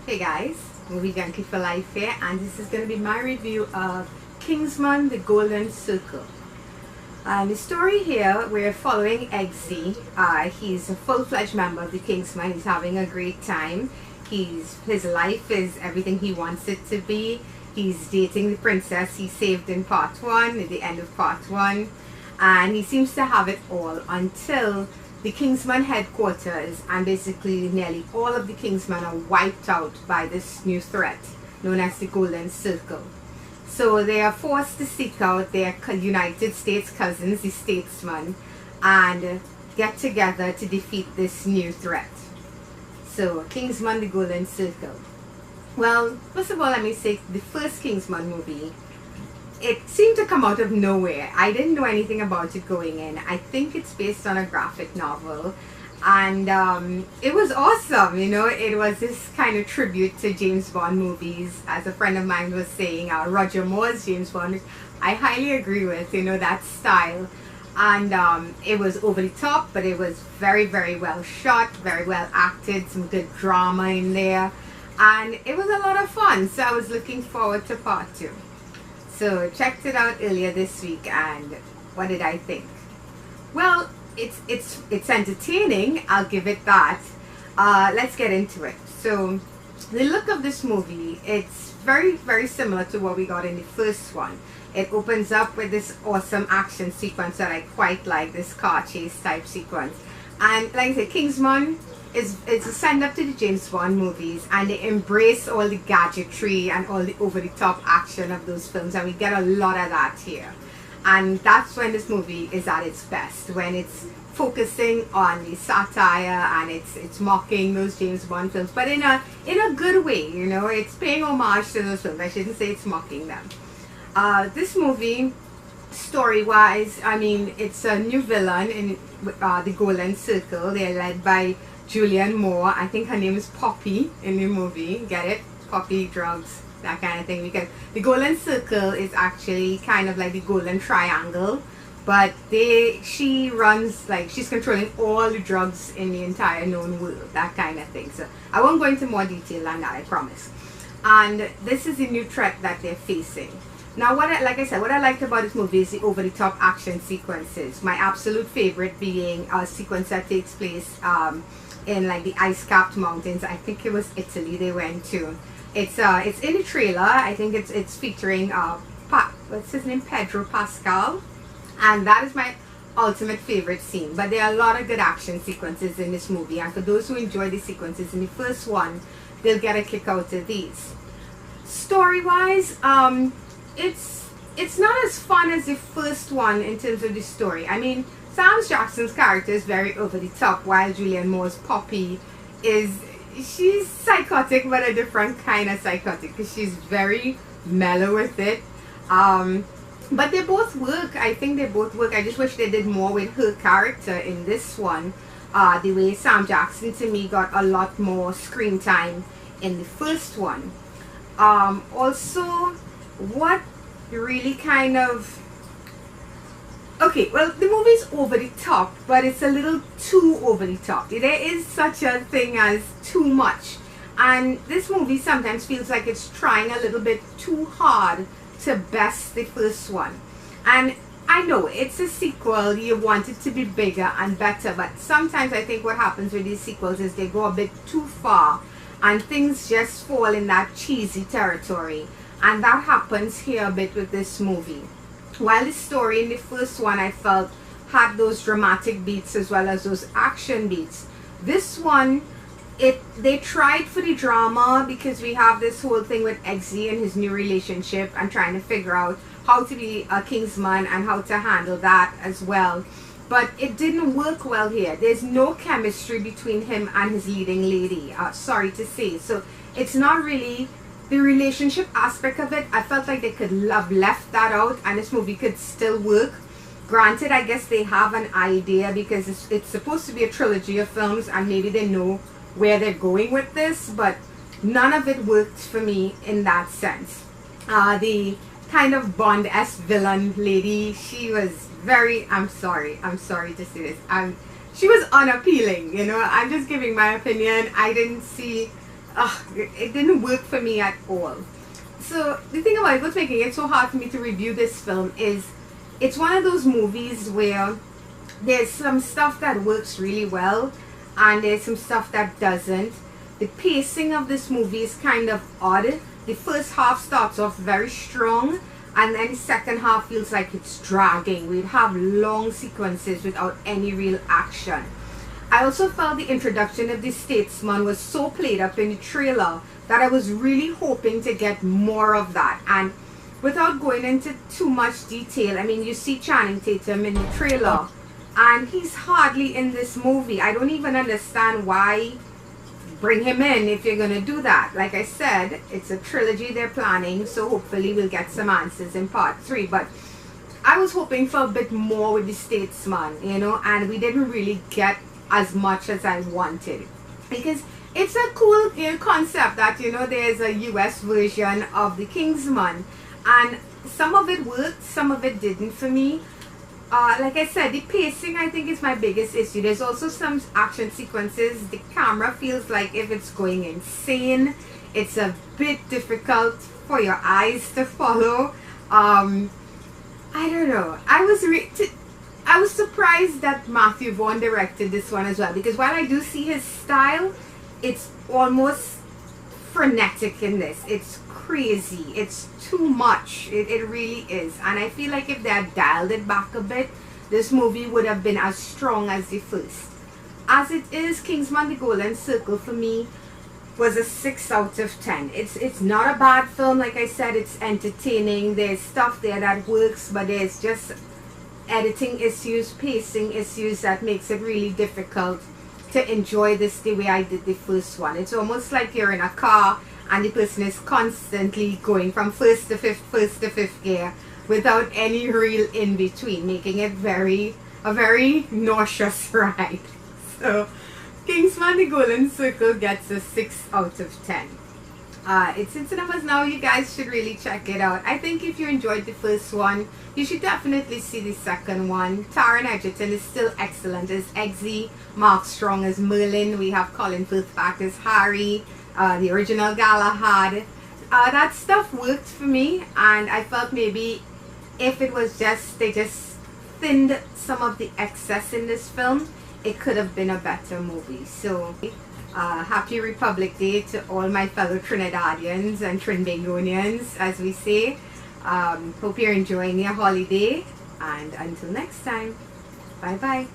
Hey guys, Movie Junkie for Life here, and this is going to be my review of Kingsman, the Golden Circle. The story here, we're following Eggsy. He's a full-fledged member of the Kingsman. He's having a great time. His life is everything he wants it to be. He's dating the princess he saved in part 1, at the end of part 1. And he seems to have it all until the Kingsman headquarters and basically nearly all of the Kingsmen are wiped out by this new threat known as the Golden Circle. So they are forced to seek out their United States cousins, the statesmen, and get together to defeat this new threat. So Kingsman, the Golden Circle. Well, first of all, let me say the first Kingsman movie, it seemed to come out of nowhere. I didn't know anything about it going in. I think it's based on a graphic novel, and it was awesome. You know, it was this kind of tribute to James Bond movies. As a friend of mine was saying, Roger Moore's James Bond, I highly agree with, you know, that style. And it was over the top, but it was very, very well shot, very well acted, some good drama in there, and it was a lot of fun. So I was looking forward to part 2. So checked it out earlier this week, and what did I think? Well, it's entertaining, I'll give it that. Let's get into it. So the look of this movie, it's very, very similar to what we got in the first one. It opens up with this awesome action sequence that I quite like, this car chase type sequence. And like I said, Kingsman it's a send up to the James Bond movies, and they embrace all the gadgetry and all the over the top action of those films, and we get a lot of that here. And that's when this movie is at its best, when it's focusing on the satire and it's mocking those James Bond films, but in a good way. You know, it's paying homage to those films. I shouldn't say it's mocking them. This movie, story wise, I mean, it's a new villain in the Golden Circle. They're led by Julianne Moore. I think her name is Poppy in the movie. Get it? Poppy, drugs, that kind of thing. Because the Golden Circle is actually kind of like the Golden Triangle, but she runs, like, she's controlling all the drugs in the entire known world, that kind of thing. So I won't go into more detail on that, I promise. And this is the new threat that they're facing. Now, like I said, what I liked about this movie is the over-the-top action sequences. My absolute favorite being a sequence that takes place in like the ice-capped mountains. I think it was Italy they went to. It's in the trailer. I think it's featuring what's his name, Pedro Pascal, and that is my ultimate favorite scene. But there are a lot of good action sequences in this movie, and for those who enjoy the sequences in the first one, they'll get a kick out of these. Story-wise, it's not as fun as the first one in terms of the story. I mean, Sam Jackson's character is very over the top, while Julianne Moore's Poppy she's psychotic, but a different kind of psychotic, because she's very mellow with it. But they both work. I think they both work. I just wish they did more with her character in this one. The way Sam Jackson, to me, got a lot more screen time in the first one. Also, what really kind of... Okay, well, the movie's over the top, but it's a little too over the top. There is such a thing as too much. And this movie sometimes feels like it's trying a little bit too hard to best the first one. And I know it's a sequel, you want it to be bigger and better, but sometimes I think what happens with these sequels is they go a bit too far and things just fall in that cheesy territory. And that happens here a bit with this movie. While the story in the first one, I felt, had those dramatic beats as well as those action beats, this one, they tried for the drama, because we have this whole thing with Eggsy and his new relationship and trying to figure out how to be a Kingsman and how to handle that as well. But it didn't work well here. There's no chemistry between him and his leading lady, sorry to say. So it's not really the relationship aspect of it. I felt like they could have left that out and this movie could still work. Granted, I guess they have an idea, because it's supposed to be a trilogy of films and maybe they know where they're going with this, but none of it worked for me in that sense. The kind of Bond-esque villain lady, she was very, I'm sorry to say this, she was unappealing, you know. I'm just giving my opinion. I didn't see it didn't work for me at all. So the thing about it, what's making it so hard for me to review this film is it's one of those movies where there's some stuff that works really well and there's some stuff that doesn't. The pacing of this movie is kind of odd. The first half starts off very strong and then the second half feels like it's dragging. We'd have long sequences without any real action. I also felt the introduction of the statesman was so played up in the trailer that I was really hoping to get more of that. And without going into too much detail, I mean, you see Channing Tatum in the trailer and he's hardly in this movie. I don't even understand why bring him in if you're going to do that. Like I said, it's a trilogy they're planning, so hopefully we'll get some answers in part 3. But I was hoping for a bit more with the statesman, you know, and we didn't really get as much as I wanted, because it's a cool, you know, concept that, you know, there's a US version of the Kingsman, and some of it worked, some of it didn't for me. Like I said, the pacing I think is my biggest issue. There's also some action sequences the camera feels like if it's going insane. It's a bit difficult for your eyes to follow. I don't know, I was surprised that Matthew Vaughn directed this one as well, because while I do see his style, it's almost frenetic in this. It's crazy. It's too much. It really is. And I feel like if they had dialed it back a bit, this movie would have been as strong as the first. As it is, Kingsman: The Golden Circle for me was a 6 out of 10. It's not a bad film. Like I said, it's entertaining. There's stuff there that works, but there's just editing issues, pacing issues that makes it really difficult to enjoy this the way I did the first one. It's almost like you're in a car and the person is constantly going from first to fifth gear without any real in between, making it a very nauseous ride. So Kingsman: The Golden Circle gets a 6 out of 10. It's in cinemas now. You guys should really check it out. I think if you enjoyed the first one, you should definitely see the second one. Taron Egerton is still excellent as Eggsy, Mark Strong as Merlin, we have Colin Firth back as Harry, the original Galahad. That stuff worked for me, and I felt maybe if it was just, they just thinned some of the excess in this film, it could have been a better movie. So happy Republic Day to all my fellow Trinidadians and Trinbagonians, as we say. Hope you're enjoying your holiday, and until next time, bye bye.